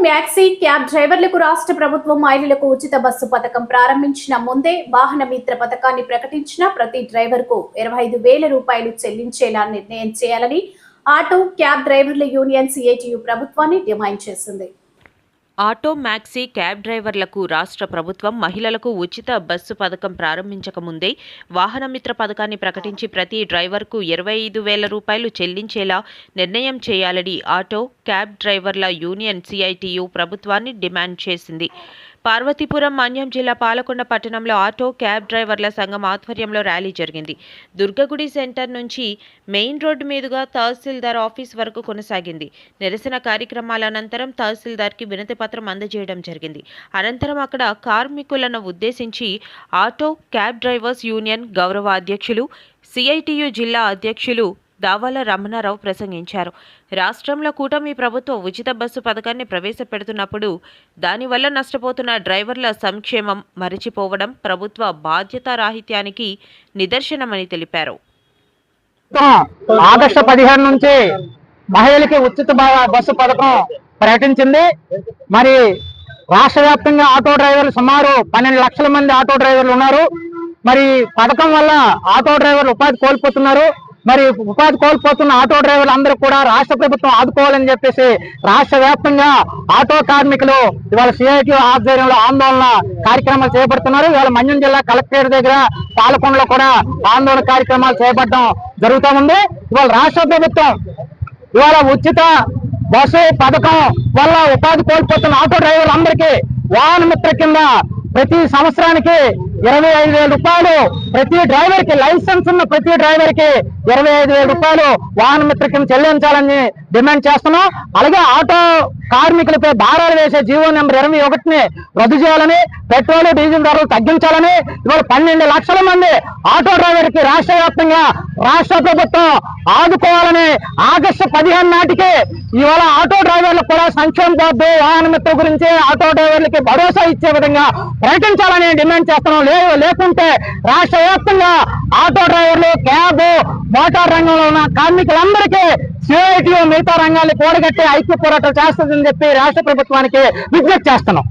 Maxi cab డ్రైవర్లకు రాష్ట్ర ప్రభుత్వం మహిళలకు ఉచిత బస్సు పథకం ప్రారంభించిన ముందే వాహన మిత్ర పథకాన్ని ప్రకటించిన ప్రతి డ్రైవర్కు 25,000 రూపాయలు చెల్లించేలా నిర్ణయం చేయాలని ఆటో క్యాబ్ డ్రైవర్ల యూనియన్ సిఐటియు ప్రభుత్వాన్ని డిమాండ్ చేసింది. ఆటో మ్యాక్సీ క్యాబ్ డ్రైవర్లకు రాష్ట్ర ప్రభుత్వం మహిళలకు ఉచిత బస్సు పథకం ప్రారంభించక ముందే వాహన మిత్ర పథకాన్ని ప్రకటించి ప్రతి డ్రైవర్కు 25,000 రూపాయలు చెల్లించేలా నిర్ణయం చేయాలని ఆటో క్యాబ్ డ్రైవర్ల యూనియన్ సిఐటియు ప్రభుత్వాన్ని డిమాండ్ చేసింది. పార్వతీపురం మన్యం జిల్లా పాలకొండ పట్టణంలో ఆటో క్యాబ్ డ్రైవర్ల సంఘం ఆధ్వర్యంలో ర్యాలీ జరిగింది. దుర్గగుడి సెంటర్ నుంచి మెయిన్ రోడ్డు మీదుగా తహసీల్దార్ ఆఫీస్ వరకు కొనసాగింది. నిరసన కార్యక్రమాల అనంతరం తహసీల్దార్కి వినతి పత్రం అందజేయడం జరిగింది. అనంతరం అక్కడ కార్మికులను ఉద్దేశించి ఆటో క్యాబ్ డ్రైవర్స్ యూనియన్ గౌరవ అధ్యక్షులు సిఐటియు జిల్లా అధ్యక్షులు దావాల రమణారావు ప్రసంగించారు. రాష్ట్రంలో కూటమి ప్రభుత్వం ఉచిత బస్సు పథకాన్ని ప్రవేశపెడుతున్నప్పుడు దానివల్ల నష్టపోతున్న డ్రైవర్ల సంక్షేమం మరిచిపోవడం ప్రభుత్వ బాధ్యతారాహిత్యానికి నిదర్శనమని తెలిపారు. ఆగస్టు 15 నుంచి మహిళలకి ఉచిత బస్సు పథకం ప్రకటించింది. మరి రాష్ట్ర వ్యాప్తంగా ఆటో డ్రైవర్లు సుమారు 12 లక్షల మంది ఆటో డ్రైవర్లు ఉన్నారు. మరి పథకం వల్ల ఆటో డ్రైవర్లు ఉపాధి కోల్పోతున్నారు. మరి ఉపాధి కోల్పోతున్న ఆటో డ్రైవర్లు అందరూ కూడా రాష్ట్ర ప్రభుత్వం ఆదుకోవాలని చెప్పేసి రాష్ట్ర వ్యాప్తంగా ఆటో కార్మికులు ఇవాళ సిఐటియు ఆధ్వర్యంలో ఆందోళన కార్యక్రమాలు చేపడుతున్నారు. ఇవాళ మన్యం జిల్లా కలెక్టరేట్ దగ్గర పాలకొండలో కూడా ఆందోళన కార్యక్రమాలు చేపట్టడం జరుగుతూ ఉంది. ఇవాళ రాష్ట్ర ప్రభుత్వం ఇవాళ ఉచిత బస్సు పథకం వల్ల ఉపాధి కోల్పోతున్న ఆటో డ్రైవర్లు అందరికీ వాహన మిత్ర కింద ప్రతి సంవత్సరానికి 25,000 రూపాయలు ప్రతి డ్రైవర్ కి, లైసెన్స్ ఉన్న ప్రతి డ్రైవర్ కి 25,000 రూపాయలు వాహన మిత్ర కింద చెల్లించాలని డిమాండ్ చేస్తున్నాం. అలాగే ఆటో కార్మికులపై భారాలు వేసే జీవో నెంబర్ 21ని రద్దు చేయాలని, పెట్రోల్ డీజిల్ ధరలు తగ్గించాలని ఇవాళ 12 లక్షల మంది ఆటో డ్రైవర్ కి రాష్ట్ర వ్యాప్తంగా రాష్ట్ర ప్రభుత్వం ఆదుకోవాలని ఆగస్టు 15 నాటికి ఇవాళ ఆటో డ్రైవర్లకు కూడా సంక్షేమ బోర్డు వాహన మిత్ర గురించి ఆటో డ్రైవర్లకి భరోసా ఇచ్చే విధంగా ప్రకటించాలని డిమాండ్ చేస్తున్నాం. లేకుంటే రాష్ట్ర వ్యాప్తంగా ఆటో డ్రైవర్లు, క్యాబ్, మోటార్ రంగంలో ఉన్న కార్మికులందరికీ సిఐటియు మిగతా రంగాన్ని కూడగట్టి ఐక్య పోరాటం చేస్తుందని చెప్పి రాష్ట్ర ప్రభుత్వానికి విజ్ఞప్తి చేస్తున్నాం.